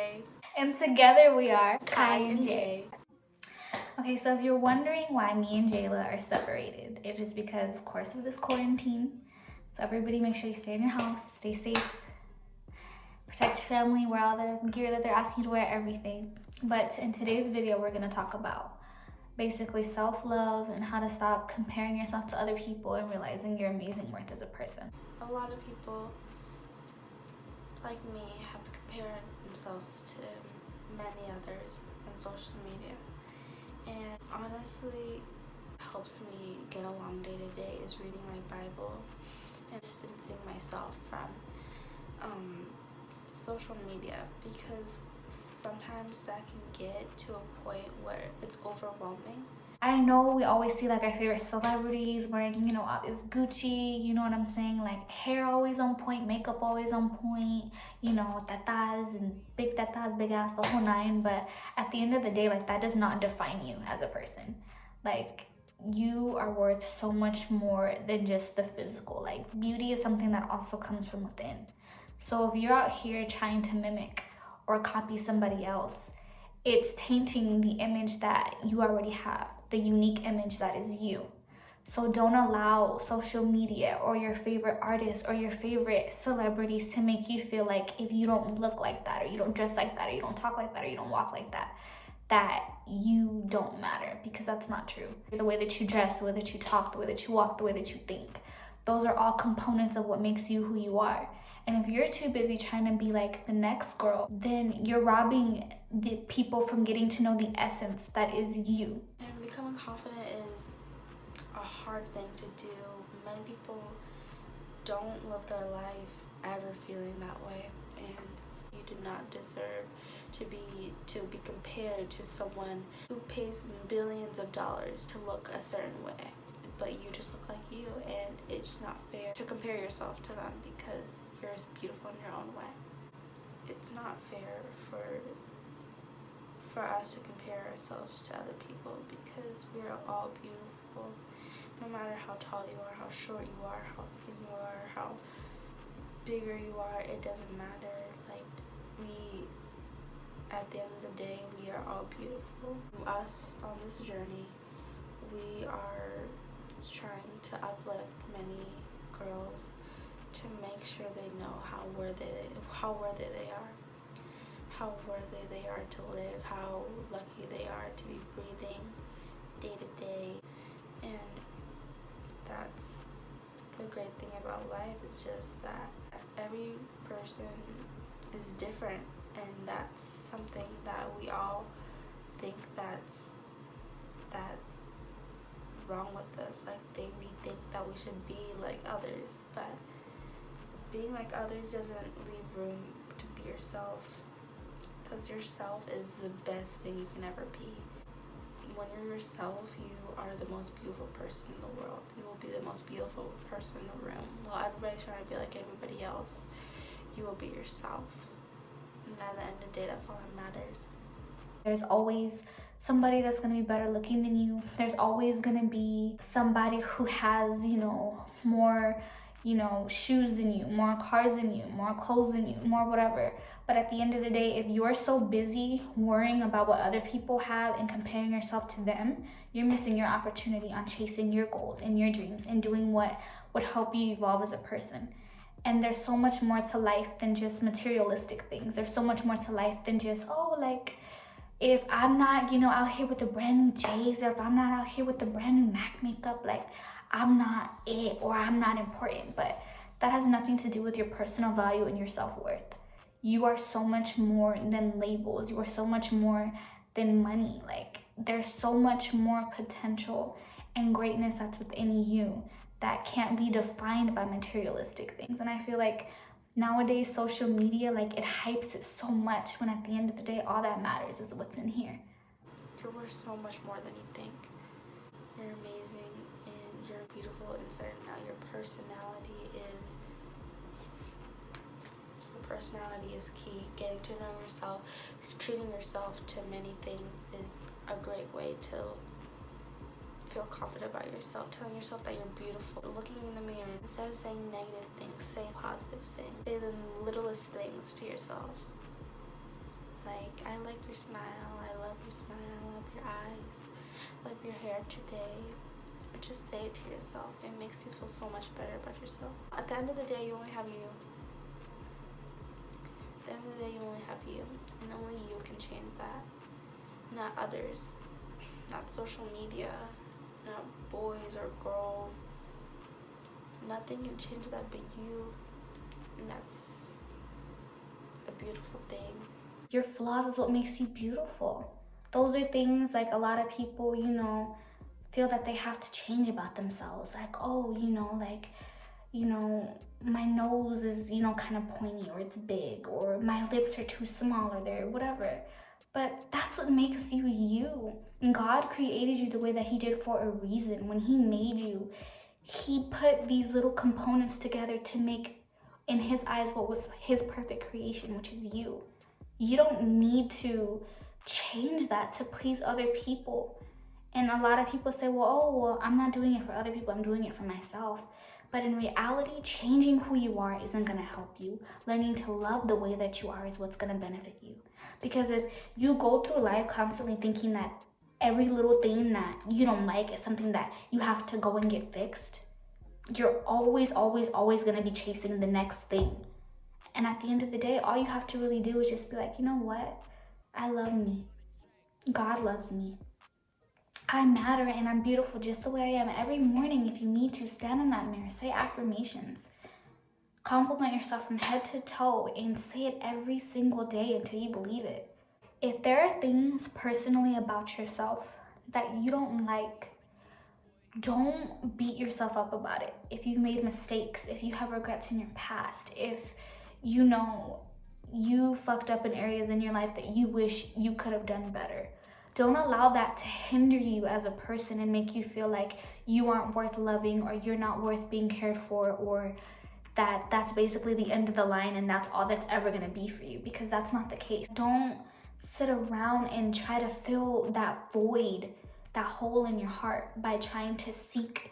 J. And together we are Kai and J. Okay, so if you're wondering why me and Jayla are separated, it is because, of course, of this quarantine. So everybody make sure you stay in your house, stay safe, protect your family, wear all the gear that they're asking you to wear, everything. But in today's video, we're gonna talk about basically self-love and how to stop comparing yourself to other people and realizing your amazing worth as a person. A lot of people like me have compared themselves to many others on social media, and honestly helps me get along day to day is reading my Bible and distancing myself from social media, because sometimes that can get to a point where it's overwhelming. I know we always see like our favorite celebrities wearing, you know, all this Gucci, you know what I'm saying? Like hair always on point, makeup always on point, you know, tatas and big tatas, big ass, the whole nine. But at the end of the day, like that does not define you as a person. Like you are worth so much more than just the physical. Like beauty is something that also comes from within. So if you're out here trying to mimic or copy somebody else, it's tainting the image that you already have, the unique image that is you. So don't allow social media or your favorite artists or your favorite celebrities to make you feel like if you don't look like that, or you don't dress like that, or you don't talk like that, or you don't walk like that, that you don't matter, because that's not true. The way that you dress, the way that you talk, the way that you walk, the way that you think, those are all components of what makes you who you are. And if you're too busy trying to be like the next girl, then you're robbing the people from getting to know the essence that is you. And becoming confident is a hard thing to do. Many people don't live their life ever feeling that way, and you do not deserve to be compared to someone who pays billions of dollars to look a certain way, but you just look like you, and it's not fair to compare yourself to them because you're beautiful in your own way. It's not fair for us to compare ourselves to other people, because we are all beautiful. No matter how tall you are, how short you are, how skinny you are, how bigger you are, it doesn't matter. Like, we, at the end of the day, we are all beautiful. Us on this journey, we are trying to uplift many girls to make sure they know how worthy they are, how worthy they are to live, how lucky they are to be breathing day to day. And that's the great thing about life, is just that every person is different, and that's something that we all think that's wrong with us. Like we think that we should be like others, but being like others doesn't leave room to be yourself, because yourself is the best thing you can ever be. When you're yourself, you are the most beautiful person in the world. You will be the most beautiful person in the room. While everybody's trying to be like everybody else, you will be yourself. And at the end of the day, that's all that matters. There's always somebody that's going to be better looking than you. There's always going to be somebody who has, you know, more, you know, shoes than you, more cars than you, more clothes than you, more whatever. But at the end of the day, if you're so busy worrying about what other people have and comparing yourself to them, you're missing your opportunity on chasing your goals and your dreams and doing what would help you evolve as a person. And there's so much more to life than just materialistic things. There's so much more to life than just, oh, like, if I'm not, you know, out here with the brand new J's, or if I'm not out here with the brand new MAC makeup, like, I'm not it, or I'm not important. But that has nothing to do with your personal value and your self-worth. You are so much more than labels. You are so much more than money. Like, there's so much more potential and greatness that's within you that can't be defined by materialistic things. And I feel like nowadays social media, like, it hypes it so much, when at the end of the day, all that matters is what's in here. You're worth so much more than you think. You're amazing, and you're beautiful inside and out. Your personality is key. Getting to know yourself, treating yourself to many things is a great way to feel confident about yourself, telling yourself that you're beautiful, looking in the mirror. Instead of saying negative things, say positive things. Say the littlest things to yourself. like your smile. I love your smile. I love your eyes. I love your hair today. Or just say it to yourself. It makes you feel so much better about yourself. At the end of the day, you only have you. At the end of the day, you only have you. And only you can change that. Not others. Not social media. Not boys or girls. Nothing can change that but you. And that's a beautiful thing. Your flaws is what makes you beautiful. Those are things like a lot of people, you know, feel that they have to change about themselves. Like, oh, you know, like, you know, my nose is, you know, kind of pointy, or it's big, or my lips are too small, or they're whatever. But that's what makes you you. God created you the way that he did for a reason. When he made you, he put these little components together to make, in his eyes, what was his perfect creation, which is you. You don't need to change that to please other people. And a lot of people say, well, I'm not doing it for other people, I'm doing it for myself. But in reality, changing who you are isn't gonna help you. Learning to love the way that you are is what's gonna benefit you. Because if you go through life constantly thinking that every little thing that you don't like is something that you have to go and get fixed, you're always gonna be chasing the next thing. And at the end of the day, all you have to really do is just be like, you know what? I love me. God loves me. I matter and I'm beautiful just the way I am. Every morning, if you need to, stand in that mirror, say affirmations. Compliment yourself from head to toe and say it every single day until you believe it. If there are things personally about yourself that you don't like, don't beat yourself up about it. If you've made mistakes, if you have regrets in your past, if you know you fucked up in areas in your life that you wish you could have done better, don't allow that to hinder you as a person and make you feel like you aren't worth loving, or you're not worth being cared for, or that's basically the end of the line and that's all that's ever going to be for you, because that's not the case. Don't sit around and try to fill that void, that hole in your heart, by trying to seek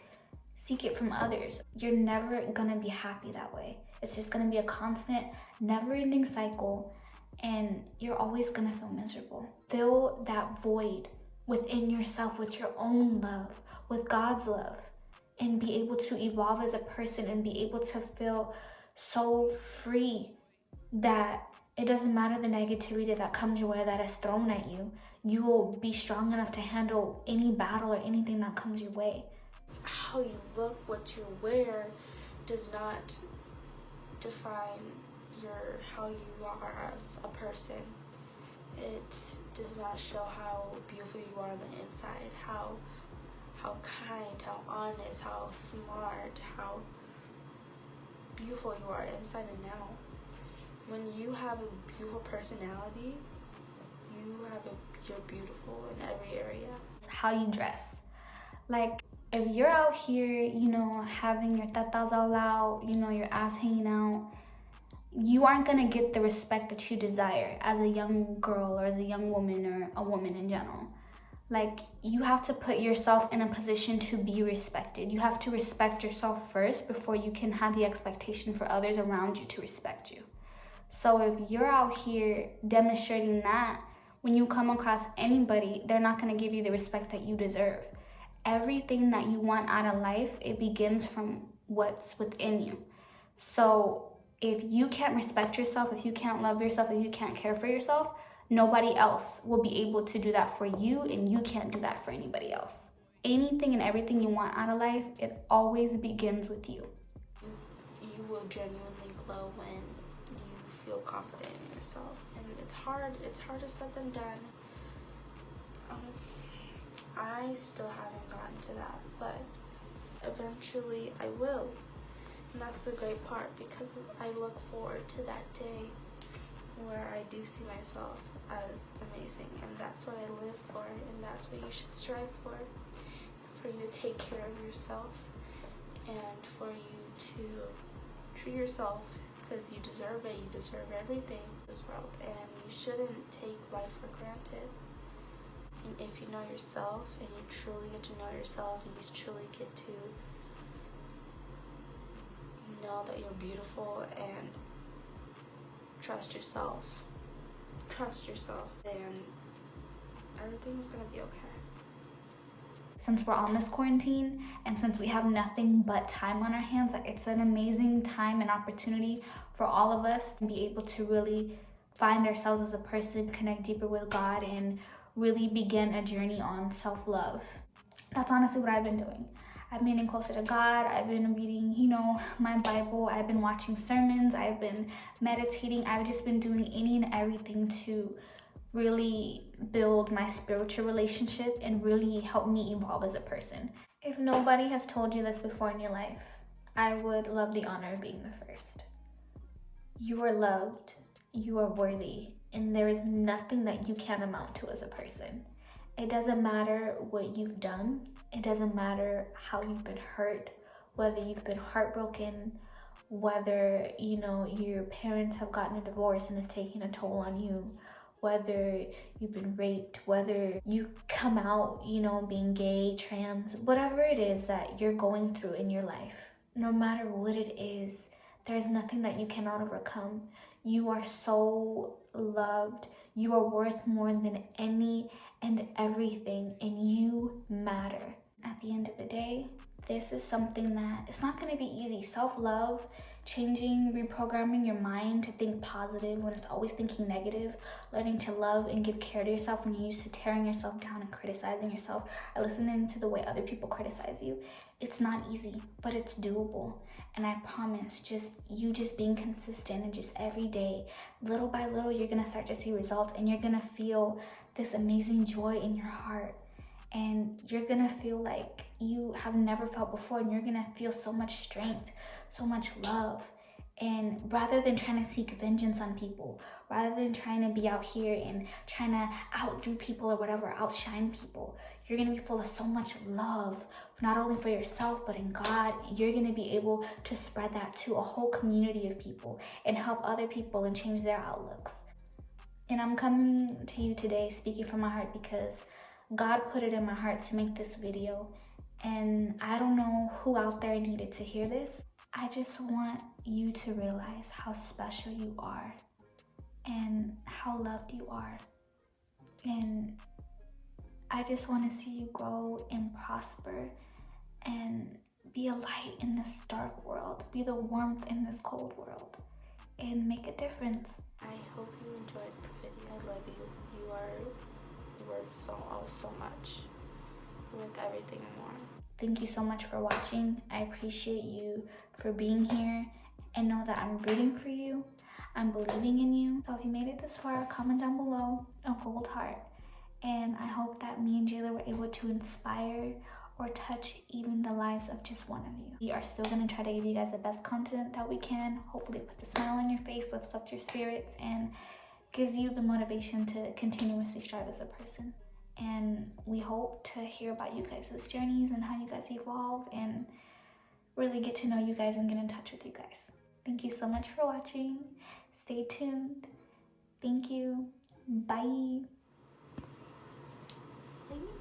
it from others. You're never gonna be happy that way. It's just gonna be a constant, never-ending cycle, and you're always gonna feel miserable. Fill that void within yourself with your own love, with God's love, and be able to evolve as a person and be able to feel so free that it doesn't matter the negativity that comes your way, that is thrown at you. You will be strong enough to handle any battle or anything that comes your way. How you look, what you wear, does not define how you are as a person. It does not show how beautiful you are on the inside, how kind, how honest, how smart, how beautiful you are inside and out. When you have a beautiful personality, you're beautiful in every area. How you dress. Like, if you're out here, you know, having your tetas all out, you know, your ass hanging out, you aren't gonna get the respect that you desire as a young girl or as a young woman or a woman in general. Like, you have to put yourself in a position to be respected. You have to respect yourself first before you can have the expectation for others around you to respect you. So if you're out here demonstrating that, when you come across anybody, they're not gonna give you the respect that you deserve. Everything that you want out of life, it begins from what's within you. So if you can't respect yourself, if you can't love yourself, if you can't care for yourself, nobody else will be able to do that for you, and you can't do that for anybody else. Anything and everything you want out of life, it always begins with you. You will genuinely glow when you feel confident in yourself, and it's harder said than done. I still haven't gotten to that, but eventually I will. And that's the great part, because I look forward to that day where I do see myself as amazing, and that's what I live for, and that's what you should strive for you to take care of yourself, and for you to treat yourself, because you deserve it. You deserve everything in this world, and you shouldn't take life for granted. And if you know yourself, and you truly get to know yourself, and you truly get to know that you're beautiful, and trust yourself trust yourself, then everything's gonna be okay. Since we're on this quarantine and since we have nothing but time on our hands, like, it's an amazing time and opportunity for all of us to be able to really find ourselves as a person, connect deeper with God, and really begin a journey on self-love. That's honestly what I've been doing. I've been getting closer to God. I've been reading, my Bible. I've been watching sermons. I've been meditating. I've just been doing any and everything to really build my spiritual relationship and really help me evolve as a person. If nobody has told you this before in your life, I would love the honor of being the first. You are loved, you are worthy, and there is nothing that you can't amount to as a person. It doesn't matter what you've done. It doesn't matter how you've been hurt, whether you've been heartbroken, whether, your parents have gotten a divorce and it's taking a toll on you, whether you've been raped, whether you come out, being gay, trans, whatever it is that you're going through in your life, no matter what it is, there's nothing that you cannot overcome. You are so loved. You are worth more than any and everything, and you matter. At the end of the day, this is something that it's not going to be easy. Self-love, changing, reprogramming your mind to think positive when it's always thinking negative, learning to love and give care to yourself when you're used to tearing yourself down and criticizing yourself or listening to the way other people criticize you. It's not easy, but it's doable. And I promise, just being consistent and just every day, little by little, you're gonna start to see results, and you're gonna feel this amazing joy in your heart. And you're gonna feel like you have never felt before, and you're gonna feel so much strength, so much love. And rather than trying to seek vengeance on people, rather than trying to be out here and trying to outdo people or whatever, outshine people, you're gonna be full of so much love, not only for yourself, but in God. And you're gonna be able to spread that to a whole community of people and help other people and change their outlooks. And I'm coming to you today speaking from my heart because God put it in my heart to make this video. And I don't know who out there needed to hear this. I just want you to realize how special you are and how loved you are. And I just want to see you grow and prosper and be a light in this dark world, be the warmth in this cold world, and make a difference. I hope you enjoyed the video. I love you. You are worth so much, worth everything and more. Thank you so much for watching. I appreciate you for being here, and know that I'm rooting for you. I'm believing in you. So if you made it this far, comment down below a gold heart. And I hope that me and Jayla were able to inspire or touch even the lives of just one of you. We are still gonna try to give you guys the best content that we can. Hopefully put the smile on your face, lifts up your spirits, and gives you the motivation to continuously strive as a person. And we hope to hear about you guys' journeys and how you guys evolve and really get to know you guys and get in touch with you guys. Thank you so much for watching. Stay tuned. Thank you. Bye. Thank you.